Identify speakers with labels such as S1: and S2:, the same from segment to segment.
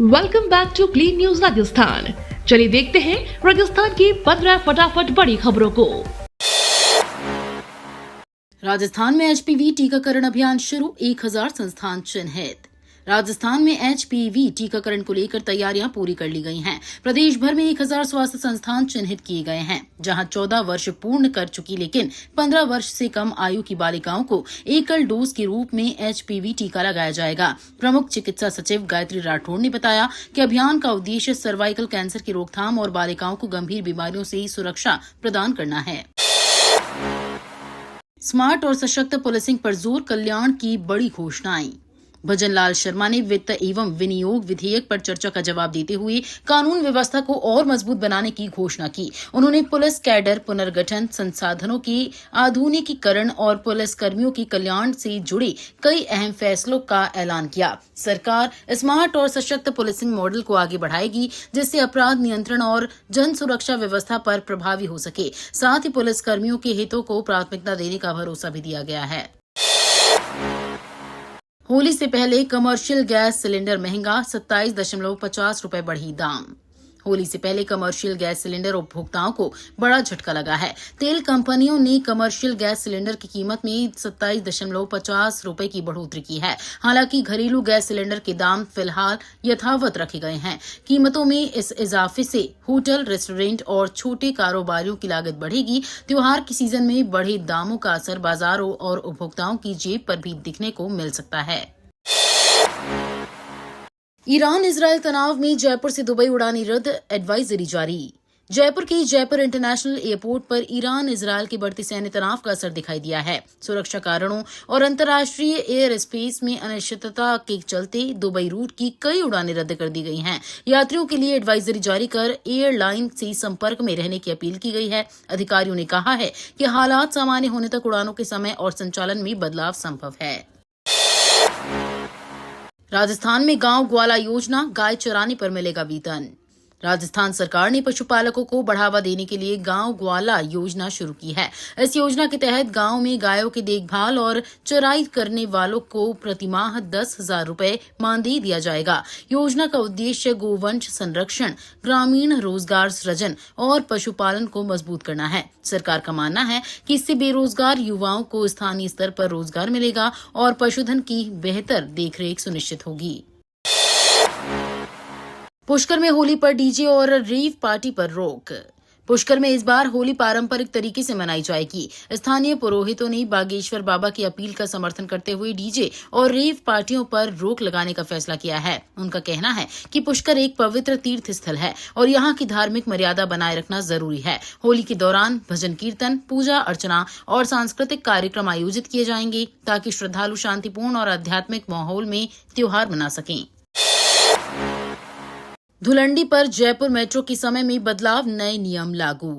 S1: Welcome back to clean news Rajasthan. चलिए देखते हैं राजस्थान की 15 फटाफट बड़ी खबरों को।
S2: राजस्थान में एचपीवी टीकाकरण अभियान शुरू, 1000 संस्थान चिन्हित। राजस्थान में एचपीवी टीकाकरण को लेकर तैयारियां पूरी कर ली गई हैं। प्रदेश भर में 1000 स्वास्थ्य संस्थान चिन्हित किए गए हैं, जहां 14 वर्ष पूर्ण कर चुकी लेकिन 15 वर्ष से कम आयु की बालिकाओं को एकल डोज के रूप में एचपीवी टीका लगाया जाएगा। प्रमुख चिकित्सा सचिव गायत्री राठौड़ ने बताया कि अभियान का उद्देश्य सर्वाइकल कैंसर की रोकथाम और बालिकाओं को गंभीर बीमारियों से सुरक्षा प्रदान करना है। स्मार्ट और सशक्त पुलिसिंग पर जोर, कल्याण की बड़ी घोषणाएं। भजन लाल शर्मा ने वित्त एवं विनियोग विधेयक पर चर्चा का जवाब देते हुए कानून व्यवस्था को और मजबूत बनाने की घोषणा की। उन्होंने पुलिस कैडर पुनर्गठन, संसाधनों के आधुनिकीकरण और पुलिस कर्मियों के कल्याण से जुड़े कई अहम फैसलों का ऐलान किया। सरकार स्मार्ट और सशक्त पुलिसिंग मॉडल को आगे बढ़ाएगी, जिससे अपराध नियंत्रण और जन सुरक्षा व्यवस्था पर प्रभावी हो सके। साथ ही पुलिस कर्मियों के हितों को प्राथमिकता देने का भरोसा भी दिया गया है। होली से पहले कमर्शियल गैस सिलेंडर महंगा, 27.50 रुपए बढ़ी दाम। होली से पहले कमर्शियल गैस सिलेंडर उपभोक्ताओं को बड़ा झटका लगा है। तेल कंपनियों ने कमर्शियल गैस सिलेंडर की कीमत में 27.50 रुपए की बढ़ोतरी की है। हालांकि घरेलू गैस सिलेंडर के दाम फिलहाल यथावत रखे गए हैं। कीमतों में इस इजाफे से होटल, रेस्टोरेंट और छोटे कारोबारियों की लागत बढ़ेगी। त्योहार के सीजन में बढ़े दामों का असर बाजारों और उपभोक्ताओं की जेब पर भी दिखने को मिल सकता है। ईरान इजरायल तनाव में, जयपुर से दुबई उड़ानें रद्द, एडवाइजरी जारी। जयपुर के जयपुर इंटरनेशनल एयरपोर्ट पर ईरान इजरायल के बढ़ते सैन्य तनाव का असर दिखाई दिया है। सुरक्षा कारणों और अंतर्राष्ट्रीय एयर स्पेस में अनिश्चितता के चलते दुबई रूट की कई उड़ानें रद्द कर दी गई हैं। यात्रियों के लिए एडवाइजरी जारी कर एयरलाइन से संपर्क में रहने की अपील की गई है। अधिकारियों ने कहा है कि हालात सामान्य होने तक उड़ानों के समय और संचालन में बदलाव संभव है। राजस्थान में गांव ग्वाला योजना, गाय चराने पर मिलेगा वेतन। राजस्थान सरकार ने पशुपालकों को बढ़ावा देने के लिए गांव ग्वाला योजना शुरू की है। इस योजना के तहत गांव में गायों की देखभाल और चराई करने वालों को प्रतिमाह 10,000 रुपए मानदेय दिया जाएगा। योजना का उद्देश्य गोवंश संरक्षण, ग्रामीण रोजगार सृजन और पशुपालन को मजबूत करना है। सरकार का मानना है कि इससे बेरोजगार युवाओं को स्थानीय स्तर पर रोजगार मिलेगा और पशुधन की बेहतर देखरेख सुनिश्चित होगी। पुष्कर में होली पर डीजे और रेव पार्टी पर रोक। पुष्कर में इस बार होली पारंपरिक तरीके से मनाई जाएगी। स्थानीय पुरोहितों ने बागेश्वर बाबा की अपील का समर्थन करते हुए डीजे और रेव पार्टियों पर रोक लगाने का फैसला किया है। उनका कहना है कि पुष्कर एक पवित्र तीर्थ स्थल है और यहाँ की धार्मिक मर्यादा बनाए रखना जरूरी है। होली के दौरान भजन कीर्तन, पूजा अर्चना और सांस्कृतिक कार्यक्रम आयोजित किए जाएंगे, ताकि श्रद्धालु शांतिपूर्ण और आध्यात्मिक माहौल में त्योहार मना सकें। धुलंडी पर जयपुर मेट्रो के समय में बदलाव, नए नियम लागू।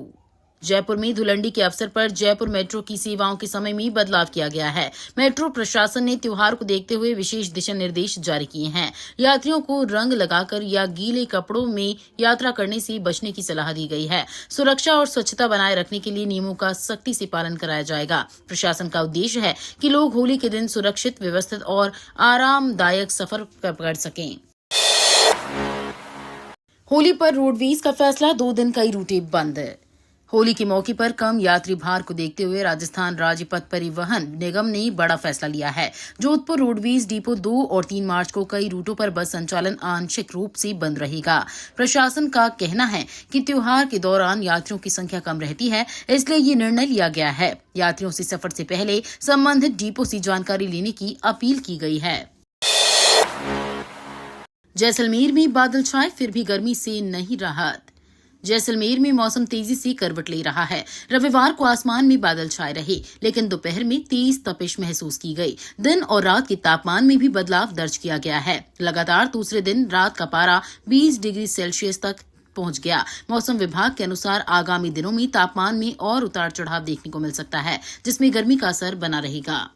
S2: जयपुर में धुलंडी के अवसर पर जयपुर मेट्रो की सेवाओं के समय में बदलाव किया गया है। मेट्रो प्रशासन ने त्योहार को देखते हुए विशेष दिशा निर्देश जारी किए हैं। यात्रियों को रंग लगाकर या गीले कपड़ों में यात्रा करने से बचने की सलाह दी गई है। सुरक्षा और स्वच्छता बनाए रखने के लिए नियमों का सख्ती से पालन कराया जाएगा। प्रशासन का उद्देश्य है कि लोग होली के दिन सुरक्षित, व्यवस्थित और आरामदायक सफर कर सकें। होली पर रोडवेज का फैसला, 2 दिन कई रूटें बंद। होली के मौके पर कम यात्री भार को देखते हुए राजस्थान राज्य पथ परिवहन निगम ने बड़ा फैसला लिया है। जोधपुर रोडवेज डिपो 2 और 3 मार्च को कई रूटों पर बस संचालन आंशिक रूप से बंद रहेगा। प्रशासन का कहना है कि त्योहार के दौरान यात्रियों की संख्या कम रहती है, इसलिए ये निर्णय लिया गया है। यात्रियों से सफर से पहले संबंधित डिपो से जानकारी लेने की अपील की गई है। जैसलमेर में बादल छाए, फिर भी गर्मी से नहीं राहत। जैसलमेर में मौसम तेजी से करवट ले रहा है। रविवार को आसमान में बादल छाए रहे, लेकिन दोपहर में तेज तपिश महसूस की गई। दिन और रात के तापमान में भी बदलाव दर्ज किया गया है। लगातार दूसरे दिन रात का पारा 20 डिग्री सेल्सियस तक पहुंच गया। मौसम विभाग के अनुसार आगामी दिनों में तापमान में और उतार चढ़ाव देखने को मिल सकता है, जिसमें गर्मी का असर बना रहेगा।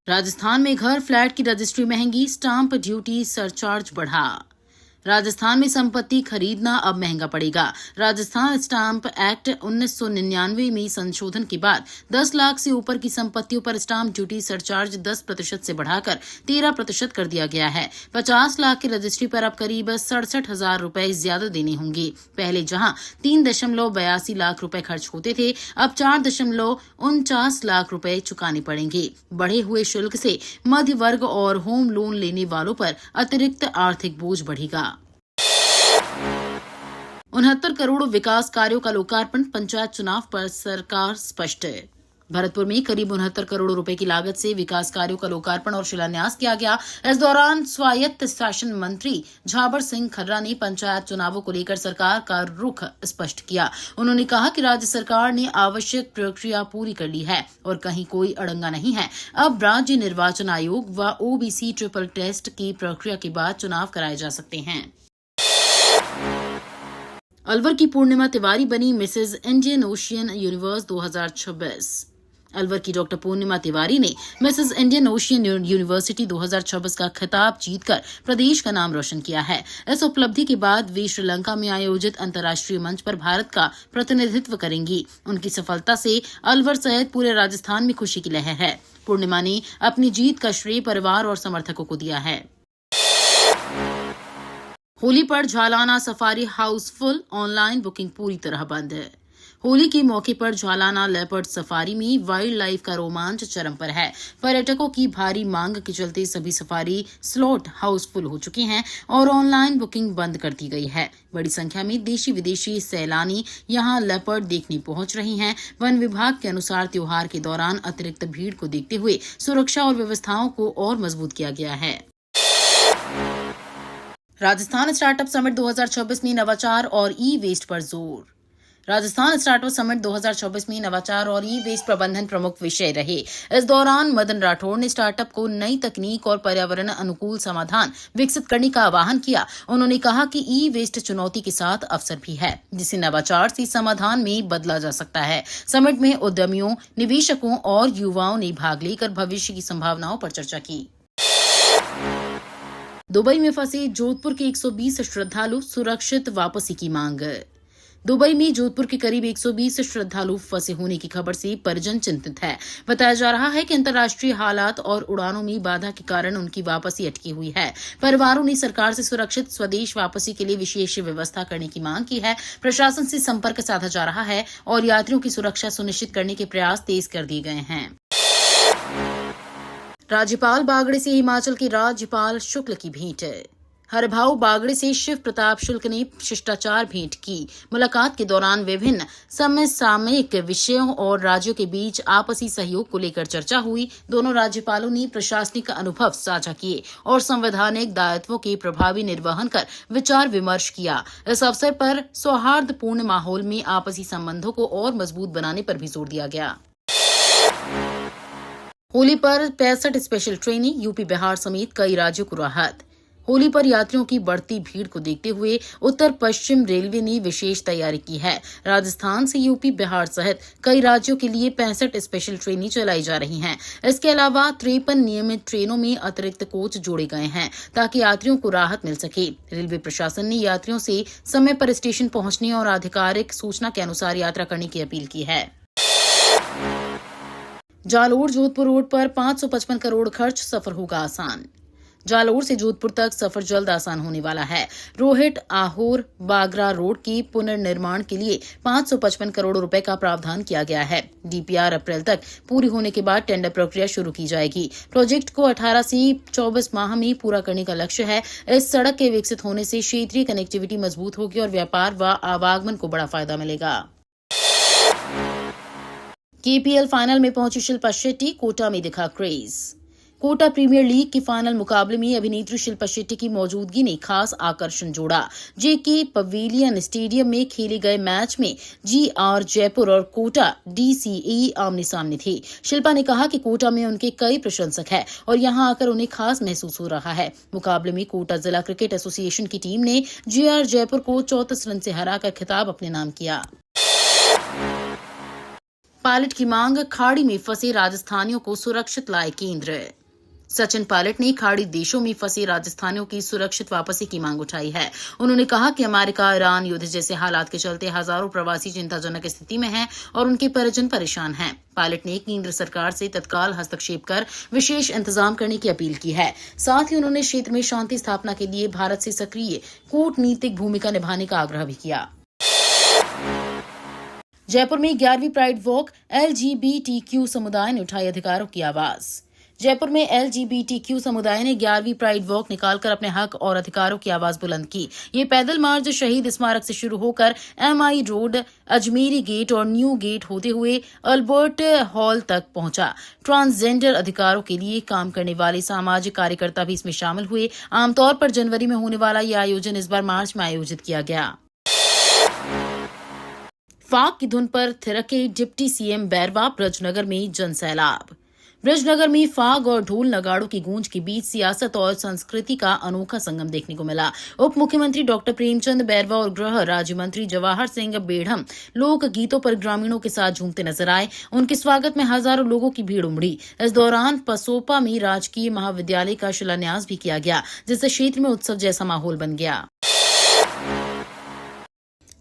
S2: राजस्थान में घर फ्लैट की रजिस्ट्री महंगी, स्टाम्प ड्यूटी सरचार्ज बढ़ा। राजस्थान में संपत्ति खरीदना अब महंगा पड़ेगा। राजस्थान स्टाम्प एक्ट 1999 में संशोधन के बाद 10 लाख से ऊपर की संपत्तियों पर स्टाम्प ड्यूटी सरचार्ज 10% से बढ़ाकर 13% कर दिया गया है। 50 लाख की रजिस्ट्री पर अब करीब 67,000 रुपए ज्यादा देने होंगे। पहले जहां 3.82 लाख रुपए खर्च होते थे, अब 4.49 लाख रुपए चुकाने पड़ेंगे। बढ़े हुए शुल्क से मध्य वर्ग और होम लोन लेने वालों पर अतिरिक्त आर्थिक बोझ बढ़ेगा। 69 करोड़ विकास कार्यों का लोकार्पण, पंचायत चुनाव पर सरकार स्पष्ट। भरतपुर में करीब 69 करोड़ रुपए की लागत से विकास कार्यों का लोकार्पण और शिलान्यास किया गया। इस दौरान स्वायत्त शासन मंत्री झाबर सिंह खर्रा ने पंचायत चुनावों को लेकर सरकार का रुख स्पष्ट किया। उन्होंने कहा कि राज्य सरकार ने आवश्यक प्रक्रिया पूरी कर ली है और कहीं कोई अड़ंगा नहीं है। अब राज्य निर्वाचन आयोग व ओबीसी ट्रिपल टेस्ट की प्रक्रिया के बाद चुनाव कराए जा सकते हैं। अलवर की पूर्णिमा तिवारी बनी Mrs Indian Ocean Universe 2026। Alwar की डॉक्टर पूर्णिमा तिवारी ने मिसेज इंडियन ओशियन यूनिवर्सिटी 2026 का खिताब जीतकर प्रदेश का नाम रोशन किया है। इस उपलब्धि के बाद वे श्रीलंका में आयोजित अंतर्राष्ट्रीय मंच पर भारत का प्रतिनिधित्व करेंगी। उनकी सफलता से अलवर सहित पूरे राजस्थान में खुशी की लहर है। पूर्णिमा ने अपनी जीत का श्रेय परिवार और समर्थकों को दिया है। होली पर Jhalana safari Housefull, online booking पूरी तरह बंद है। होली के मौके पर झालाना लेपर्ड सफारी में वाइल्ड लाइफ का रोमांच चरम पर है। पर्यटकों की भारी मांग के चलते सभी सफारी स्लॉट हाउसफुल हो चुके हैं और ऑनलाइन बुकिंग बंद कर दी गई है। बड़ी संख्या में देशी विदेशी सैलानी यहां लेपर्ड देखने पहुंच रहे हैं। वन विभाग के अनुसार त्योहार के दौरान अतिरिक्त भीड़ को देखते हुए सुरक्षा और व्यवस्थाओं को और मजबूत किया गया है। राजस्थान स्टार्टअप समिट 2026 में नवाचार और ई वेस्ट पर जोर। राजस्थान स्टार्टअप समिट 2026 में नवाचार और ई वेस्ट प्रबंधन प्रमुख विषय रहे। इस दौरान मदन राठौड़ ने स्टार्टअप को नई तकनीक और पर्यावरण अनुकूल समाधान विकसित करने का आह्वान किया। उन्होंने कहा कि ई वेस्ट चुनौती के साथ अवसर भी है, जिसे नवाचार से समाधान में बदला जा सकता है। समिट में उद्यमियों, निवेशकों और युवाओं ने भाग लेकर भविष्य की संभावनाओं पर चर्चा की। दुबई में फंसे जोधपुर के 120 श्रद्धालु, सुरक्षित वापसी की मांग। दुबई में जोधपुर के करीब 120 श्रद्धालु फंसे होने की खबर से परिजन चिंतित है। बताया जा रहा है कि अंतर्राष्ट्रीय हालात और उड़ानों में बाधा के कारण उनकी वापसी अटकी हुई है। परिवारों ने सरकार से सुरक्षित स्वदेश वापसी के लिए विशेष व्यवस्था करने की मांग की है। प्रशासन से संपर्क साधा जा रहा है और यात्रियों की सुरक्षा सुनिश्चित करने के प्रयास तेज कर दिए गए हैं। राज्यपाल बागड़े से हिमाचल के राज्यपाल शुक्ल की भेंट। हरभाऊ बागड़े से शिव प्रताप शुक्ल ने शिष्टाचार भेंट की। मुलाकात के दौरान विभिन्न समसामयिक विषयों और राज्यों के बीच आपसी सहयोग को लेकर चर्चा हुई। दोनों राज्यपालों ने प्रशासनिक अनुभव साझा किए और संवैधानिक दायित्वों के प्रभावी निर्वहन कर विचार विमर्श किया। इस अवसर पर सौहार्दपूर्ण माहौल में आपसी संबंधों को और मजबूत बनाने पर भी जोर दिया गया। होली पर 65 स्पेशल ट्रेनें, यूपी बिहार समेत कई राज्यों को राहत। होली पर यात्रियों की बढ़ती भीड़ को देखते हुए उत्तर पश्चिम रेलवे ने विशेष तैयारी की है। राजस्थान से यूपी बिहार सहित कई राज्यों के लिए 65 स्पेशल ट्रेनें चलाई जा रही हैं। इसके अलावा 53 नियमित ट्रेनों में अतिरिक्त कोच जोड़े गए हैं ताकि यात्रियों को राहत मिल सके। रेलवे प्रशासन ने यात्रियों से समय पर स्टेशन पहुंचने और आधिकारिक सूचना के अनुसार यात्रा करने की अपील की है। जालोर जोधपुर रोड पर 555 करोड़ खर्च, सफर होगा आसान। जालोर से जोधपुर तक सफर जल्द आसान होने वाला है। रोहिट आहोर बागरा रोड के पुनर्निर्माण के लिए 555 करोड़ रुपए का प्रावधान किया गया है। डीपीआर अप्रैल तक पूरी होने के बाद टेंडर प्रक्रिया शुरू की जाएगी। प्रोजेक्ट को 18 से 24 माह में पूरा करने का लक्ष्य है। इस सड़क के विकसित होने से क्षेत्रीय कनेक्टिविटी मजबूत होगी और व्यापार व आवागमन को बड़ा फायदा मिलेगा। केपीएल फाइनल में पहुंची शिल्पा शेट्टी, कोटा में दिखा क्रेज। कोटा प्रीमियर लीग के फाइनल मुकाबले में अभिनेत्री शिल्पा शेट्टी की मौजूदगी ने खास आकर्षण जोड़ा। जेके पवेलियन स्टेडियम में खेले गए मैच में जीआर जयपुर और कोटा डीसीई आमने सामने थे। शिल्पा ने कहा कि कोटा में उनके कई प्रशंसक हैं और यहां आकर उन्हें खास महसूस हो रहा है। मुकाबले में कोटा जिला क्रिकेट एसोसिएशन की टीम ने जीआर जयपुर को 34 रन से हराकर खिताब अपने नाम किया। पायलट की मांग, खाड़ी में फंसे राजस्थानियों को सुरक्षित लाए केंद्र। सचिन पायलट ने खाड़ी देशों में फंसे राजस्थानियों की सुरक्षित वापसी की मांग उठाई है। उन्होंने कहा कि अमेरिका ईरान युद्ध जैसे हालात के चलते हजारों प्रवासी चिंताजनक स्थिति में हैं और उनके परिजन परेशान हैं। पायलट ने केंद्र सरकार से तत्काल हस्तक्षेप कर विशेष इंतजाम करने की अपील की है। साथ ही उन्होंने क्षेत्र में शांति स्थापना के लिए भारत से सक्रिय कूटनीतिक भूमिका निभाने का आग्रह भी किया। जयपुर में 11वीं प्राइड वॉक, LGBTQ समुदाय ने उठाई अधिकारों की आवाज। जयपुर में LGBTQ समुदाय ने 11वीं प्राइड वॉक निकालकर अपने हक और अधिकारों की आवाज बुलंद की। ये पैदल मार्च शहीद स्मारक से शुरू होकर MI रोड, अजमेरी गेट और न्यू गेट होते हुए अल्बर्ट हॉल तक पहुंचा। ट्रांसजेंडर अधिकारों के लिए काम करने वाले सामाजिक कार्यकर्ता भी इसमें शामिल हुए। आमतौर पर जनवरी में होने वाला यह आयोजन इस बार मार्च में आयोजित किया गया। फाग की धुन पर थिरके डिप्टी CM बैरवा, ब्रजनगर में जनसैलाब। ब्रजनगर में फाग और ढोल नगाड़ों की गूंज के बीच सियासत और संस्कृति का अनोखा संगम देखने को मिला। उप मुख्यमंत्री डॉक्टर प्रेमचंद बैरवा और गृह राज्य मंत्री जवाहर सिंह बेढ़म लोक गीतों पर ग्रामीणों के साथ झूमते नजर आए। उनके स्वागत में हजारों लोगों की भीड़ उमड़ी। इस दौरान पसोपा में राजकीय महाविद्यालय का शिलान्यास भी किया गया, जिससे क्षेत्र में उत्सव जैसा माहौल बन गया।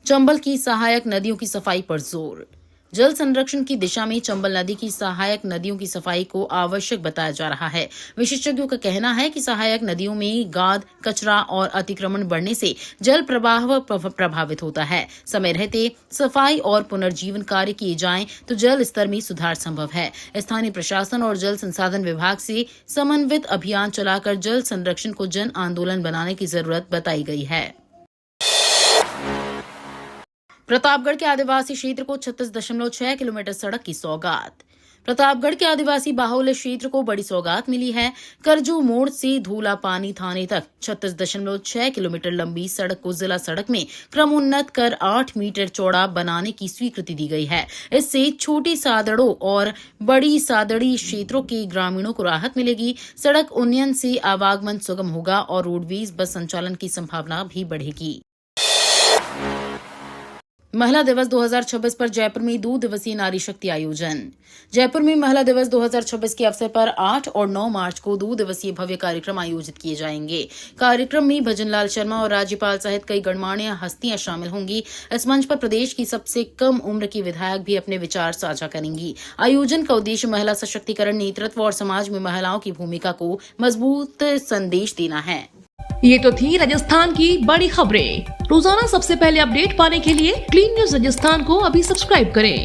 S2: चंबल की सहायक नदियों की सफाई पर जोर। जल संरक्षण की दिशा में चंबल नदी की सहायक नदियों की सफाई को आवश्यक बताया जा रहा है। विशेषज्ञों का कहना है कि सहायक नदियों में गाद, कचरा और अतिक्रमण बढ़ने से जल प्रवाह प्रभावित होता है। समय रहते सफाई और पुनर्जीवन कार्य किए जाएं तो जल स्तर में सुधार संभव है। स्थानीय प्रशासन और जल संसाधन विभाग से समन्वित अभियान चलाकर जल संरक्षण को जन आंदोलन बनाने की जरूरत बताई गई है। प्रतापगढ़ के आदिवासी क्षेत्र को 36.6 किलोमीटर सड़क की सौगात। प्रतापगढ़ के आदिवासी बाहुल्य क्षेत्र को बड़ी सौगात मिली है। करजू मोड़ से धूला पानी थाने तक 36.6 किलोमीटर लंबी सड़क को जिला सड़क में क्रमोन्नत कर 8 मीटर चौड़ा बनाने की स्वीकृति दी गई है। इससे छोटी सादड़ों और बड़ी सादड़ी क्षेत्रों के ग्रामीणों को राहत मिलेगी। सड़क उन्नयन से आवागमन सुगम होगा और रोडवेज बस संचालन की संभावना भी बढ़ेगी। महिला दिवस 2026 पर जयपुर में 2 दिवसीय नारी शक्ति आयोजन। जयपुर में महिला दिवस 2026 के अवसर पर 8 और 9 मार्च को 2 दिवसीय भव्य कार्यक्रम आयोजित किए जाएंगे। कार्यक्रम में भजनलाल शर्मा और राज्यपाल सहित कई गणमान्य हस्तियां शामिल होंगी। इस मंच पर प्रदेश की सबसे कम उम्र की विधायक भी अपने विचार साझा करेंगी। आयोजन का उद्देश्य महिला सशक्तिकरण, नेतृत्व और समाज में महिलाओं की भूमिका को मजबूत संदेश देना है।
S1: ये तो थी राजस्थान की बड़ी खबरें। रोजाना सबसे पहले अपडेट पाने के लिए क्लीन न्यूज राजस्थान को अभी सब्सक्राइब करें।